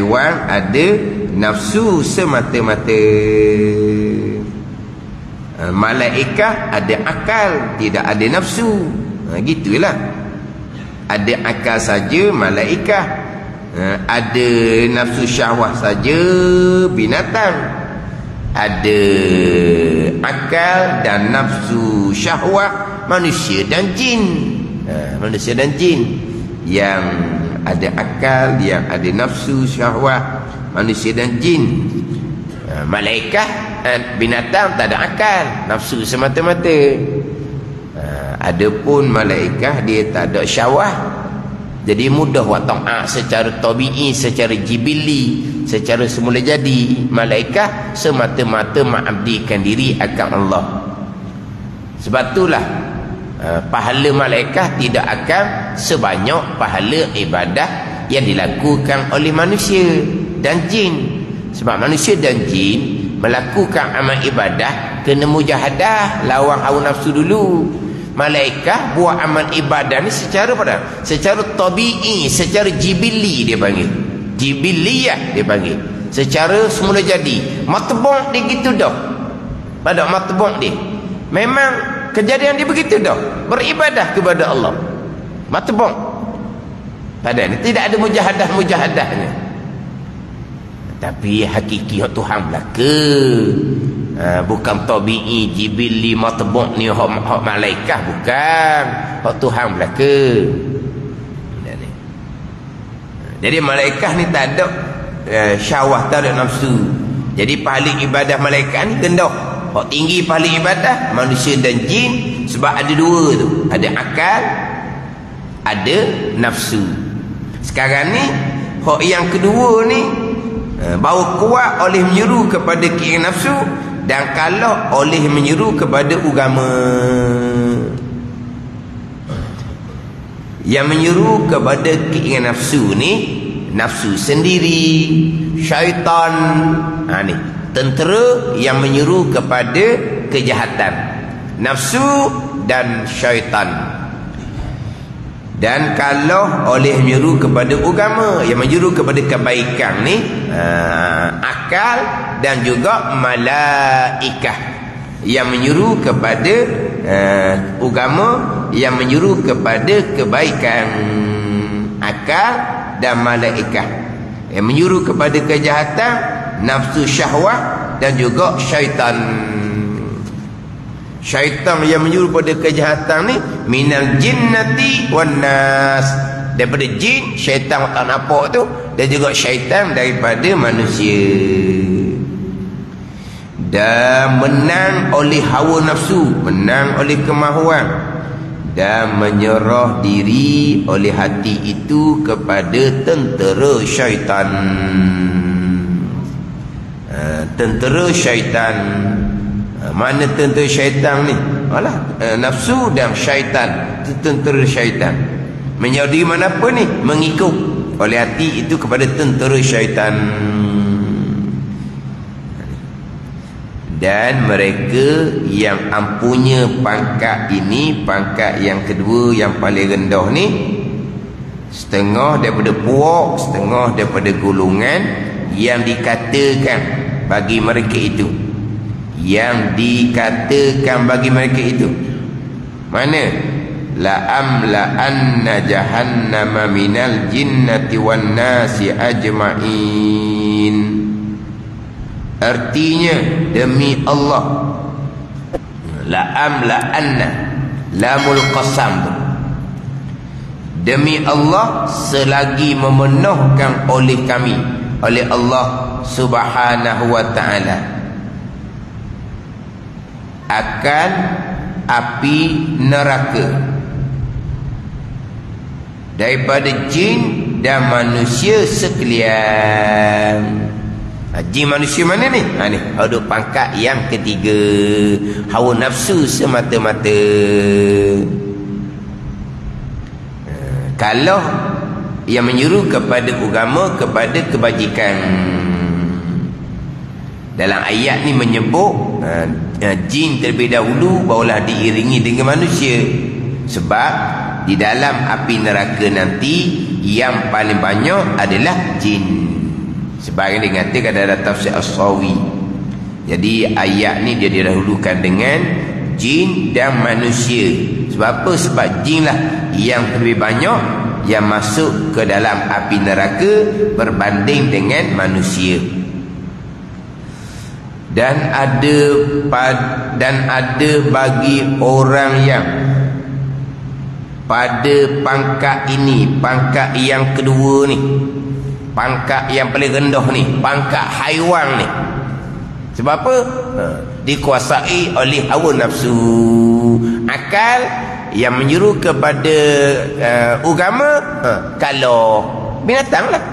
haiwan ada nafsu semata-mata. Malaikat ada akal, tidak ada nafsu. Gitulah. Ada akal saja malaikat, ada nafsu syahwat saja binatang. Ada akal dan nafsu syahwat manusia dan jin. Manusia dan jin yang ada akal, yang ada nafsu syahwat, manusia dan jin. Malaikat, binatang tak ada akal, nafsu semata-mata. Adapun malaikat dia tak ada syahwat, jadi mudah buat taat secara tabi'i, secara jibili, secara semula jadi. Malaikat semata-mata mengabdikan diri akan Allah. Sebab itulah pahala malaikat tidak akan sebanyak pahala ibadah yang dilakukan oleh manusia dan jin. Sebab manusia dan jin melakukan amal ibadah kena mujahadah, lawan hawa nafsu dulu. Malaikat buat amal ibadah ni secara pada, secara tabi'i, secara jibili dia panggil. Jibiliyah dia panggil. Secara semula jadi. Matbuk dia gitu dah. Pada matbuk dia. Memang kejadian dia begitu dah. Beribadah kepada Allah. Matbuk. Pada ni tidak ada mujahadah-mujahadahnya. Tapi hakiki Tuhan belaka. Bukan tabi'i, jibili, matbuk ni hak malaikat, bukan. Hak Tuhan belaka. Jadi malaikat ni tak ada syahwat, tak ada nafsu. Jadi pahala ibadah malaikat ni rendah. Hak tinggi pahala ibadah manusia dan jin. Sebab ada dua tu, ada akal, ada nafsu. Sekarang ni hak yang kedua ni baru kuat oleh menyeru kepada keinginan nafsu, dan kalah oleh menyeru kepada agama. Yang menyeru kepada keinginan nafsu ni nafsu sendiri, syaitan. Ni tentera yang menyeru kepada kejahatan, nafsu dan syaitan. Dan kalau oleh menyeru kepada agama, yang menyeru kepada kebaikan ni akal dan juga malaikat. Yang menyeru kepada agama, yang menyeru kepada kebaikan, akal dan malaikat. Yang menyeru kepada kejahatan, nafsu syahwat dan juga syaitan. Syaitan yang menyuruh pada kejahatan ni minal jinnati wan nas, daripada jin, syaitan tak nampak tu, dan juga syaitan daripada manusia. Dan menang oleh hawa nafsu, menang oleh kemahuan, dan menyerah diri oleh hati itu kepada tentera syaitan. Tentera syaitan. Mana tentera syaitan ni? Nafsu dan syaitan. Itu tentera syaitan. Menyerah diri mana apa ni? Mengikut oleh hati itu kepada tentera syaitan. Dan mereka yang ampunya pangkat ini, pangkat yang kedua yang paling rendah ni, setengah daripada puak, setengah daripada golongan yang dikatakan bagi mereka itu. Yang dikatakan bagi mereka itu mana? La'amla'anna jahannama minal jinnati wan nasi ajma'in. Artinya demi Allah, la'amla'anna, lamul qasam tu, demi Allah selagi memenuhkan oleh kami, oleh Allah subhanahu wa ta'ala, akan api neraka daripada jin dan manusia sekalian. Jin manusia mana ni? Ni ada pangkat yang ketiga, hawa nafsu semata-mata. Kalau yang menyuruh kepada agama, kepada kebajikan, dalam ayat ni menyebut jin terlebih dahulu, barulah diiringi dengan manusia. Sebab di dalam api neraka nanti yang paling banyak adalah jin. Sebab dia kata ada tafsir As-Sawi. Jadi ayat ni dia didahulukan dengan jin dan manusia. Sebab apa? Sebab jin lah yang lebih banyak yang masuk ke dalam api neraka berbanding dengan manusia. Dan ada bagi orang yang pada pangkat ini, pangkat yang kedua ni, pangkat yang paling rendah ni, pangkat haiwan ni. Sebab apa? Dikuasai oleh hawa nafsu, akal yang menyuruh kepada agama. Kalau binatang lah,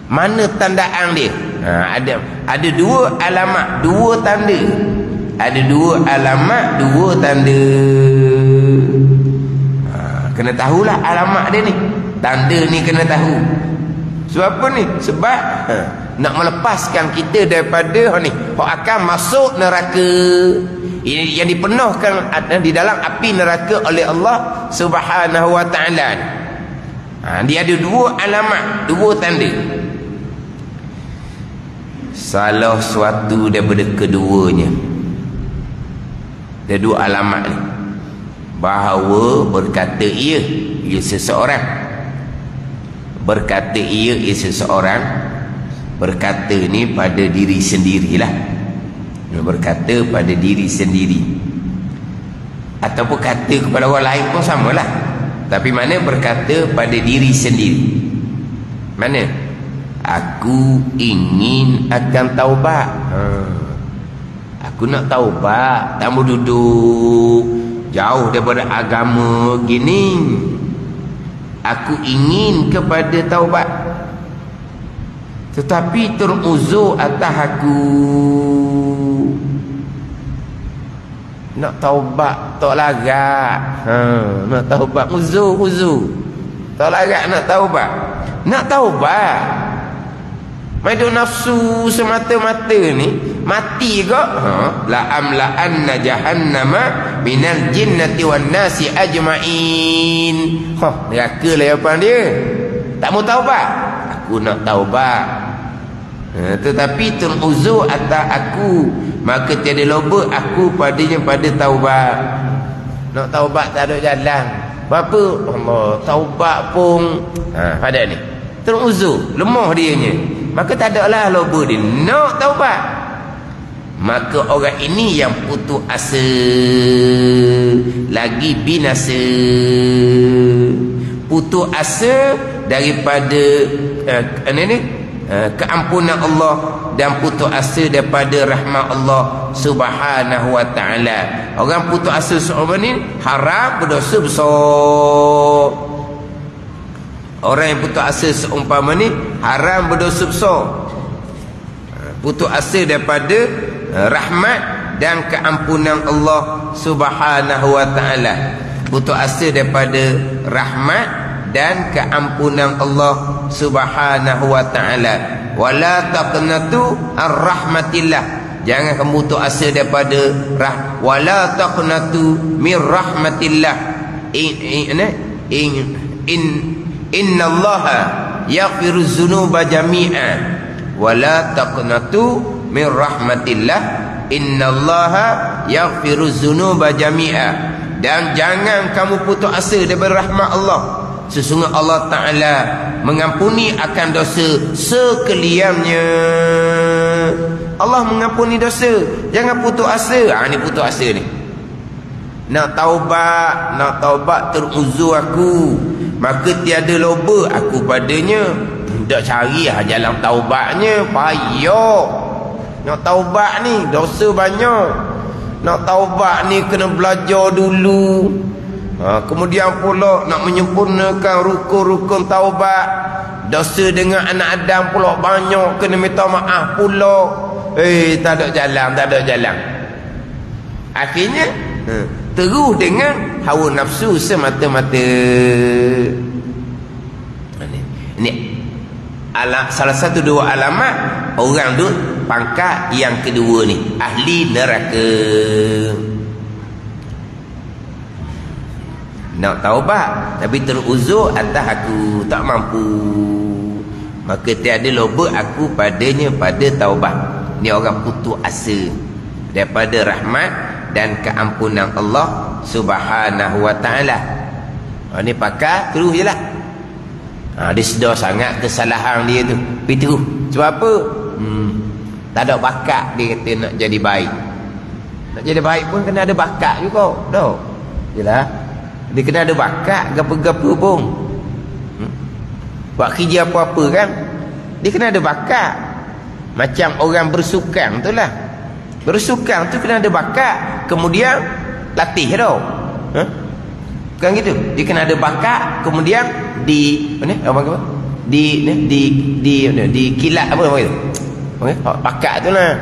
mana tandaan dia? Ada dua alamat, dua tanda. Ada dua alamat, dua tanda. Kena tahulah alamat dia ni, tanda ni kena tahu. Sebab apa ni? Sebab nak melepaskan kita daripada ni, akan masuk neraka yang dipenuhkan di dalam api neraka oleh Allah Subhanahu wa ta'ala. Dia ada dua alamat, dua tanda. Salah suatu daripada keduanya, ada dua alamat ni, bahawa berkata ia seseorang, berkata ia seseorang, berkata ni pada diri sendirilah, berkata pada diri sendiri, ataupun kata kepada orang lain pun samalah. Tapi mana berkata pada diri sendiri? Mana? Aku ingin akan taubat. Aku nak taubat, tak mau duduk jauh daripada agama gini. Aku ingin kepada taubat, tetapi teruzur atas aku. Nak taubat tak larat. Nak taubat uzur. Tak larat nak taubat. Nak taubat maidu nafsu semata-mata ni mati ke? La amla'anna jahannama minal jinnati wan nasi ajma'in. Neraka lah jawapan dia. Tak mau taubat. Aku nak taubat, tetapi teruzur atas aku, maka tiada loba aku padanya pada taubat. Nak taubat tak ada jalan. Apa? Allah, taubat pun pada ni teruzur, lemah dianya, maka tak ada lah loba dia nak taubat. Maka orang ini yang putus asa, lagi binasa. Putus asa daripada keampunan Allah, dan putus asa daripada rahmat Allah Subhanahu wa ta'ala. Orang putus asa seorang ni haram, berdosa besar. Orang yang putus asa seumpama ni haram, berdosa besar. Putus asa daripada rahmat dan keampunan Allah Subhanahu wa ta'ala. Putus asa daripada rahmat dan keampunan Allah Subhanahu wa ta'ala. Wala taqnatu ar-rahmatillah. Jangan kamu putus asa daripada wala taqnatu min rahmatillah. Innallaha yaghfiru dzunuba jami'a. Wala taqnatu min rahmatillah. Innallaha yaghfiru dzunuba jami'a. Dan jangan kamu putus asa daripada rahmat Allah. Sesungguhnya Allah Ta'ala mengampuni akan dosa sekaliannya. Allah mengampuni dosa. Jangan putus asa. Ni putus asa ni. Nak taubat teruzur aku, maka tiada loba aku padanya. Tak cari jalan taubatnya, payah. Nak taubat ni dosa banyak. Nak taubat ni kena belajar dulu. Kemudian pula nak menyempurnakan rukun-rukun taubat. Dosa dengan anak Adam pula banyak, kena minta maaf pula. Tak ada jalan. Akhirnya terus dengan hawa nafsu semata-mata. Ini salah satu dua alamat orang tu pangkat yang kedua ni, ahli neraka. Nak taubat tapi teruzur atas aku, tak mampu. maka tiada loba aku padanya pada taubat. Ni orang putus asa daripada rahmat dan keampunan Allah Subhanahu wa taala. Ni pakai terus jelah. Dia sedar sangat kesalahan dia tu, pergi terus. Sebab apa? Tak ada bakat dia kata nak jadi baik. Nak jadi baik pun kena ada bakat juga. Dah. Jelah. Dia kena ada bakat gapa-gapa pun. Buat kerja apa-apa kan, dia kena ada bakat. Macam orang bersukan tu lah. Bersukan tu kena ada bakat, kemudian latih tau. Bukan gitu. Dia kena ada bakat, kemudian di kilat apa nama itu? Bakat tu lah.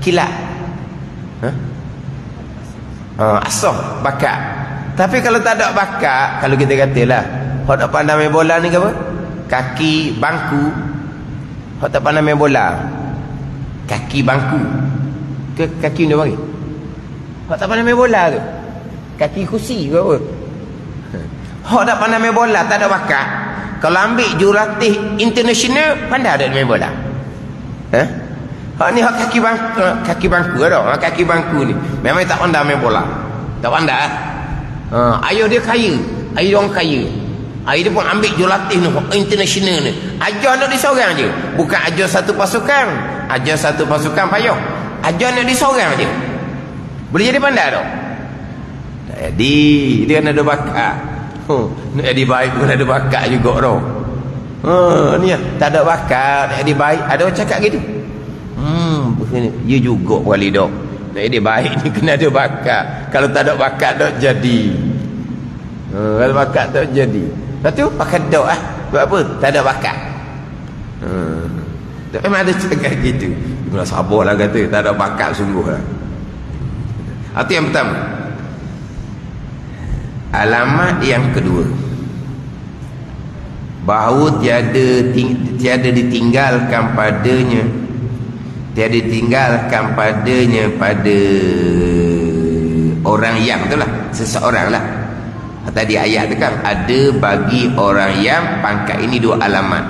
Kilat. Asah bakat. Tapi kalau tak ada bakat, kalau kita katalah hok tak pandai main bola ni ke apa? Kaki bangku. Hok tak pandai main bola. Kaki bangku. Ke kaki ni panggil? Hok tak pandai main bola tu. Kaki kursi ke apa? Hok tak pandai main bola, tak ada bakat. Kalau ambil jurulatih international, pandai ada main bola. Hok ni hok kaki bangku dah. Kaki bangku ni memang tak pandai main bola. Tak pandai. Ayah dia kaya. Ayah orang kaya. Ayah dia pun ambil jurulatih ni international ni. Ajar nak disorang je. Bukan ajar satu pasukan. Ajar satu pasukan payah. Ajar nak disorang je. Boleh jadi pandai tak? Tak jadi. Dia kena ada bakat. Nak jadi baik pun ada bakat juga tau. Ni lah. Tak ada bakat nak jadi baik. Ada orang cakap gitu. Ya juga wali dok. Nak jadi baik ni kena ada bakat. Kalau tak ada bakat tak jadi. Kalau bakat tak jadi. Lepas tu pakai dok lah. Buat apa? Tak ada bakat. Memang ada cakap gitu. Kena sabarlah kata. Tak ada bakat sungguh lah. Itu yang pertama. Alamat yang kedua, bahawa tiada ditinggalkan padanya, tiada ditinggalkan padanya pada orang yang, itulah seseorang lah. Tadi ayat tu kan, ada bagi orang yang pangkat ini dua alamat.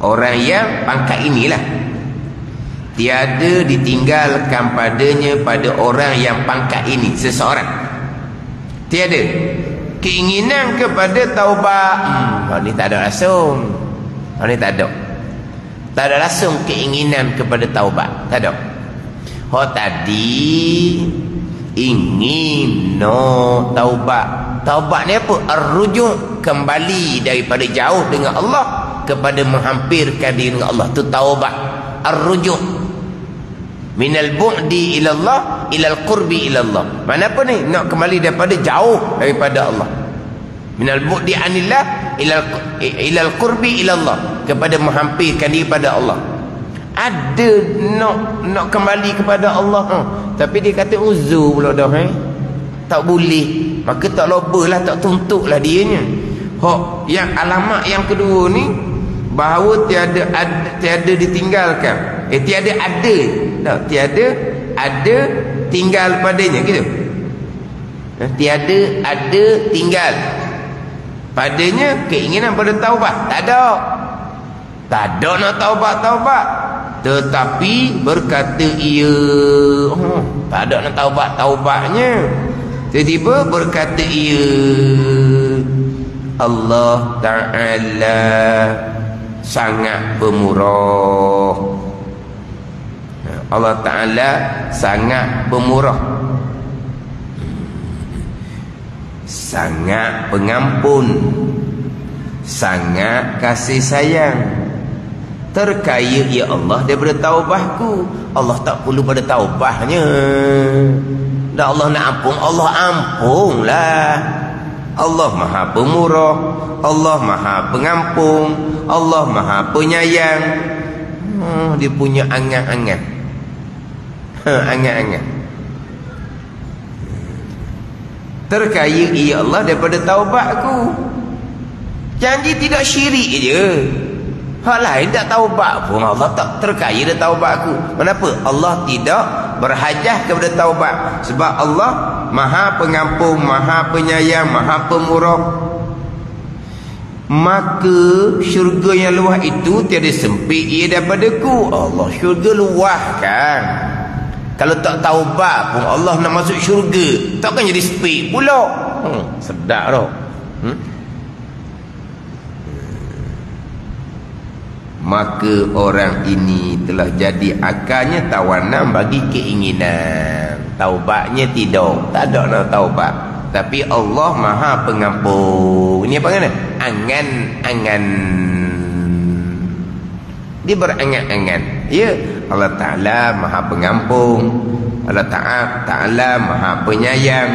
Orang yang pangkat inilah, tiada ditinggalkan padanya pada orang yang pangkat ini, seseorang. Tiada keinginan kepada taubat. Ni tak ada langsung. Ni tak ada. Tak ada langsung keinginan kepada taubat. Tak ada. Tadi ingin taubat. Taubat ni apa? Ar-rujuk, kembali daripada jauh dengan Allah kepada menghampirkan diri dengan Allah. Tu taubat. Ar-rujuk. Minal bu'di ilallah ilal qurbi ilallah. Mana apa ni? Nak kembali daripada jauh daripada Allah. Minal bu'di anillah ilal qurbi ilallah, kepada menghampirkan diri pada Allah. Ada nak kembali kepada Allah, tapi dia kata uzur pula dah, tak boleh. Maka tak lobalah, tak tuntuklah dianya. Yang alamat yang kedua ni, bahawa tiada ditinggalkan. Tiada ada. Tak, tiada ada tinggal padanya, gitu. Tiada ada tinggal padanya keinginan pada taubat. Tak ada. Tak ada nak taubat. Tetapi berkata ia, tak ada nak taubatnya. Tiba-tiba berkata ia, Allah Ta'ala sangat pemurah. Allah Ta'ala sangat pemurah, sangat pengampun, sangat kasih sayang. Terkaya ya Allah daripada taubahku. Allah tak perlu pada taubahnya. Dan Allah nak ampun, Allah ampunlah. Allah Maha Pemurah, Allah Maha Pengampun, Allah Maha Penyayang. Dia punya angan-angan. Angan-angan. Terkaya ia Allah daripada taubatku. Janji tidak syirik je. Hal lain tak taubat pun Allah tak terkaya dari taubatku. Kenapa? Allah tidak berhajat kepada taubat. Sebab Allah Maha Pengampun, Maha Penyayang, Maha Pemurah. maka syurga yang luas itu tiada sempit ia daripadaku. Allah, syurga luas kan. Kalau tak taubat pun Allah nak masuk syurga, takkan jadi sempit pula. Sedap tau. Maka orang ini telah jadi akalnya tawanan bagi keinginan. Taubatnya tidak, tak ada nak taubat. Tapi Allah Maha Pengampun. Ini apa kena? Angan-angan. Dia berangan-angan. Ya, Allah Ta'ala Maha Pengampun. Allah Ta'ala Maha Penyayang.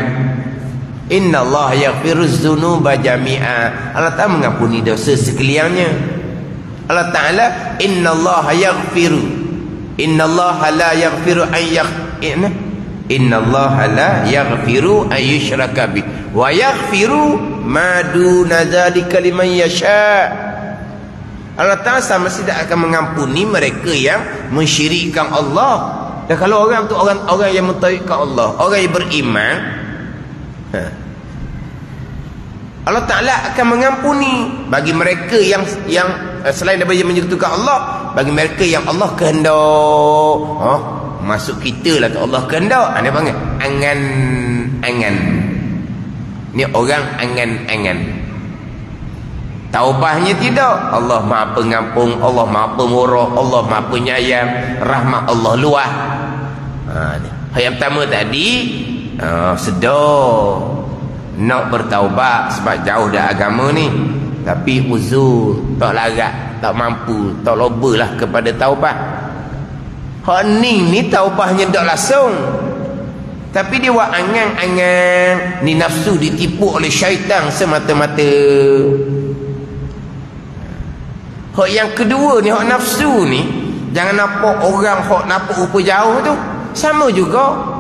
Inna Allah yaghfiruz dzunuba jami'a. Allah Ta'ala mengampuni dosa sekaliannya. Allah Ta'ala Inna Allah yaghfiru. Inna Allah la yaghfiru an Inna Allah la yaghfiru an yushraka bih wa yaghfiru ma duna dzalika liman yasha. Allah Ta'ala sama tidak akan mengampuni mereka yang mensyirikkan Allah. Dan kalau orang tu orang yang mentauhidkan Allah, orang yang beriman, Allah Ta'ala akan mengampuni bagi mereka yang selain daripada menyekutukan Allah, bagi mereka yang Allah kehendak. Masuk kita lah ke Allah kehendak. Dia panggil angan-angan. Ni orang angan-angan. Taubahnya tidak. Allah Maha Pengampun, Allah Maha Pemurah, Allah Maha Penyayang, rahmat Allah luas. Yang pertama tadi sedar nak bertaubat sebab jauh dah agama ni, tapi uzur, tak larat, tak mampu, tak lobalah kepada taubat. Hak ni taubahnya tak langsung, tapi dia buat angan-angan. Ni nafsu ditipu oleh syaitan semata-mata. Hak yang kedua ni, hak nafsu ni, jangan nampak orang hak nampak rupa jauh tu sama juga.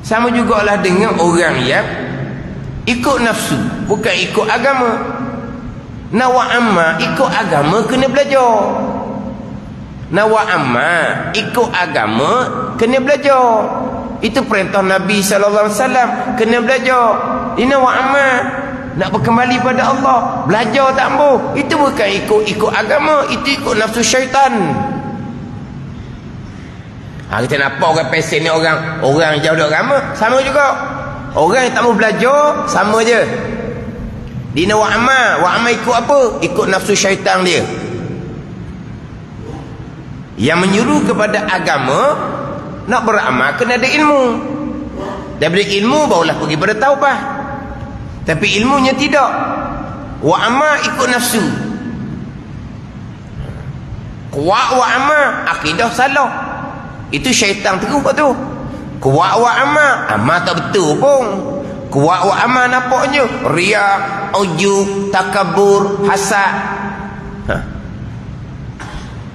Sama jugalah dengan orang yang ikut nafsu, bukan ikut agama. Nawa amma ikut agama kena belajar. Nawa amma ikut agama kena belajar. Itu perintah Nabi sallallahu alaihi wasallam, kena belajar. Ini nawa amma nak berkembali pada Allah, belajar tak ambo. Itu bukan ikut agama, itu ikut nafsu syaitan. Kita nampak orang pesen ni orang jauh dari agama, sama juga. Orang yang tak mau belajar, sama je. Dina wa'ama ikut apa? Ikut nafsu syaitan dia. Yang menyuruh kepada agama, nak beramal kena ada ilmu. Daripada ilmu barulah pergi pada taubah. Tapi ilmunya tidak. Wa'ama ikut nafsu. Kuat wa'ama, akidah salah. Itu syaitan teruk tu. Kuat wa amal tak betul pun. Kuat wa amal nampaknya riak, ujub, takabur, hasad.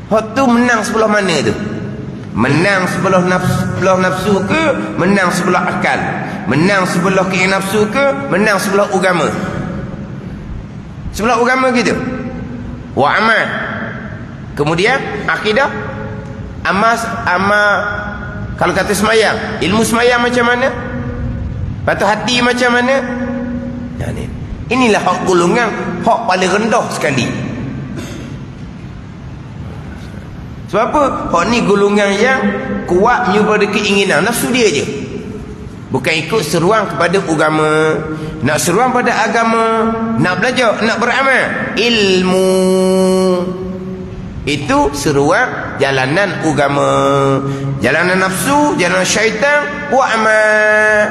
Hak tu menang sebelah mana tu? Menang sebelah nafsu ke? Menang sebelah akal? Menang sebelah keinginan nafsu ke? Menang sebelah agama? Sebelah agama gitu. Wa amal. Kemudian akidah. Amal kalau kata semayang, ilmu semayang macam mana? Patut hati macam mana? Inilah hak golongan, hak paling rendah sekali. Sebab apa? Hak ni golongan yang kuat menyuruh keinginan nafsu dia je. Bukan ikut seruan kepada agama. Nak seruan pada agama, nak belajar, nak beramal, ilmu. Itu seruan jalanan agama, jalanan nafsu, jalanan syaitan, wa amal.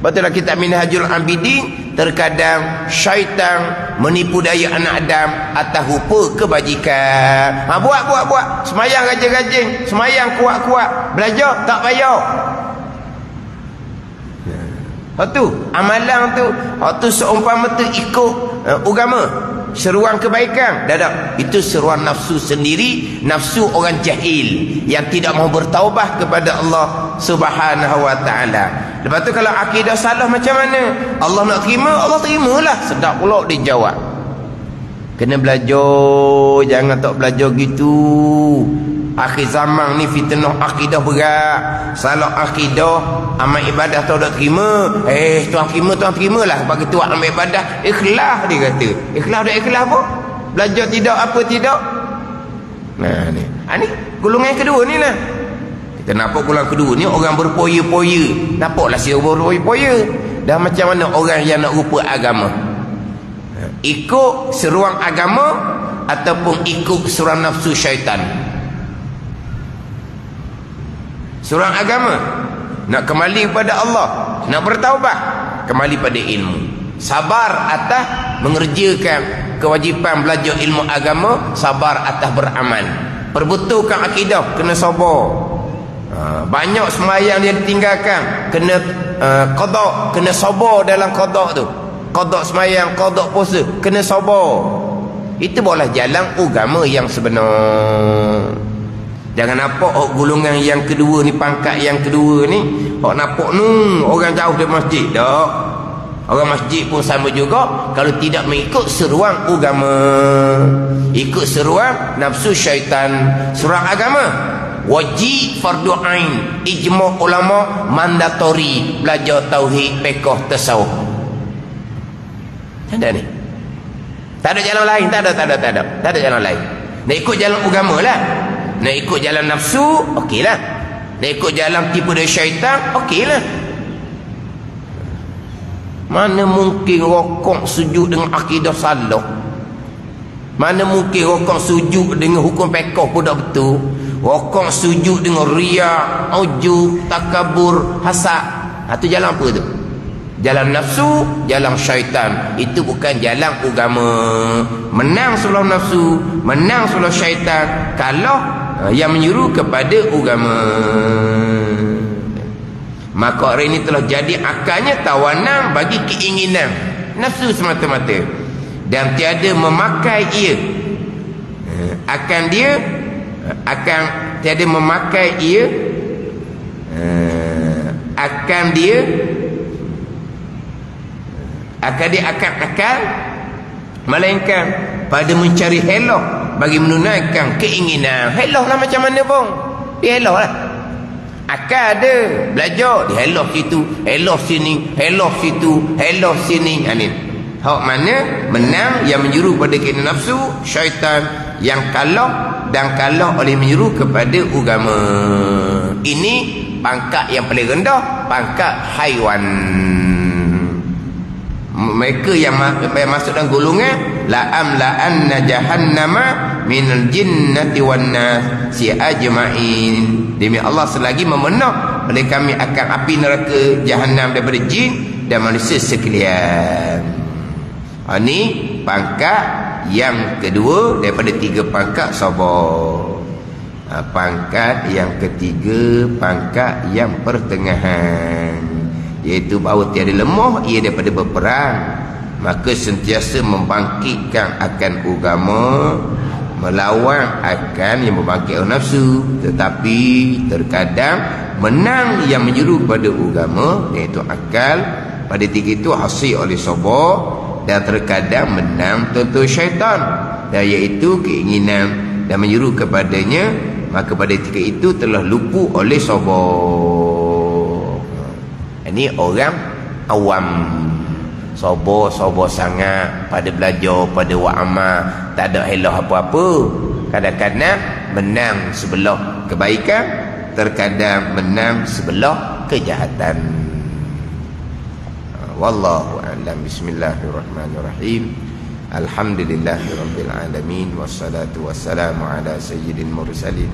Betullah kitab Minhajul Abidin, terkadang syaitan menipu daya anak Adam atas rupa kebajikan. Buat semayang rajin-rajin, semayang kuat-kuat, belajar tak payah. Hak tu amalan tu seumpama tu ikut agama, seruan kebaikan. Dadak, itu seruan nafsu sendiri, nafsu orang jahil yang tidak mau bertaubat kepada Allah Subhanahu wa taala. Lepas tu kalau akidah salah macam mana? Allah nak terima, Allah terimalah. Sedap pula dia jawab. Kena belajar, jangan tak belajar gitu. Akhir zaman ni fitnah akidah berat. Salah akidah, amal ibadah tu tak terima. Tuan terimalah bagi tuan amal ibadah. Ikhlas dia kata. Ikhlas dah ikhlas apa? Belajar tidak apa tidak. Nah ni. Ni golongan kedua ni lah. Kita nampak golongan kedua ni orang berpoya-poya. Nampaklah siapa berpoya-poya. Dah macam mana orang yang nak rupa agama. Ikut seruan agama ataupun ikut seruan nafsu syaitan. Seruan agama nak kembali kepada Allah, nak bertaubat, kembali pada ilmu, sabar atas mengerjakan kewajipan belajar ilmu agama, sabar atas beramal, perbetulkan akidah, kena sabar. Banyak sembahyang dia ditinggalkan, kena qada, kena sabar dalam qada tu. Qada sembahyang, qada puasa, kena sabar. Itu barulah jalan agama yang sebenar. Jangan nampak golongan yang kedua ni, pangkat yang kedua ni, hok nampak orang jauh dari masjid. Tak. Orang masjid pun sama juga kalau tidak mengikut seruan agama, ikut seruan nafsu syaitan. Seruan agama wajib, fardu ain, ijma' ulama, mandatori belajar tauhid, fiqh, tasawuf. Ada ni. Tak ada jalan lain, tak ada jalan lain. Nak ikut jalan agama lah. Nak ikut jalan nafsu, okeylah. Nak ikut jalan tipu dari syaitan, okeylah. Mana mungkin rokok sujud dengan akidah salah? Mana mungkin rokok sujud dengan hukum fiqh pun tak betul? Rokok sujud dengan riya, ujub, takabur, hasad. Itu jalan apa tu? Jalan nafsu, jalan syaitan. Itu bukan jalan agama. Menang sebelah nafsu, menang sebelah syaitan kalau yang menyuruh kepada agama. Maka orang ini telah jadi akalnya tawanan bagi keinginan nafsu semata-mata, dan tiada memakai ia. Akan tiada memakai ia. Akan dia akan akal, melainkan pada mencari helah bagi menunaikan keinginan. Helah lah macam mana bang? Dia helah lah. Akal ada, belajar, dia helah situ, helah sini, helah situ, helah sini. Ini hak mana menang yang menyuruh pada keinginan nafsu, syaitan yang kalah dan kalah oleh menyuruh kepada agama. Ini pangkat yang paling rendah, pangkat haiwan. Mereka yang masuk dalam golongan la'amla'anna jahannama minal jinnati wan nasi ajma'in. Demi Allah, selagi memenuh oleh kami akan api neraka jahannam daripada jin dan manusia sekalian. Ini pangkat yang kedua daripada 3 pangkat sabar. Pangkat yang ketiga, pangkat yang pertengahan, iaitu bahawa tiada lemah ia daripada berperang, maka sentiasa membangkitkan akan agama, melawan akan yang membangkitkan nafsu, tetapi terkadang menang yang menyuruh pada agama, iaitu akal. Pada 3 itu hasil oleh sabar, dan terkadang menang tentu syaitan, dan iaitu keinginan dan menyuruh kepadanya, maka pada 3 itu telah lupu oleh sabar. Ini orang awam, sabar sangat pada belajar, pada buat amal, tak ada helah apa-apa. Kadang-kadang menang sebelah kebaikan, terkadang menang sebelah kejahatan. Wallahu a'lam. Bismillahirrahmanirrahim. Alhamdulillahirabbil alamin, wassalatu wassalamu ala sayyidil mursalin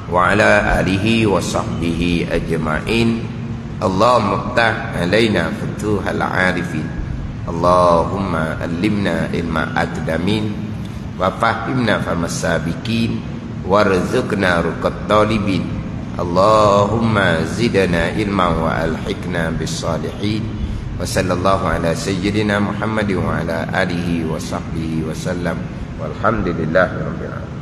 wa ala alihi wa sahbihi ajma'in. Allahumma ftah alaina futuhal arifin, Allahumma allimna ilma aqdamin, wa fahimna famas sabiqin, warzuqna ruqat talibin. Allahumma zidna ilma wa alhiqna bis salihin. Wa sallallahu ala sayyidina Muhammadin wa ala alihi wa sahbihi wa sallam. Walhamdulillahirabbil alamin.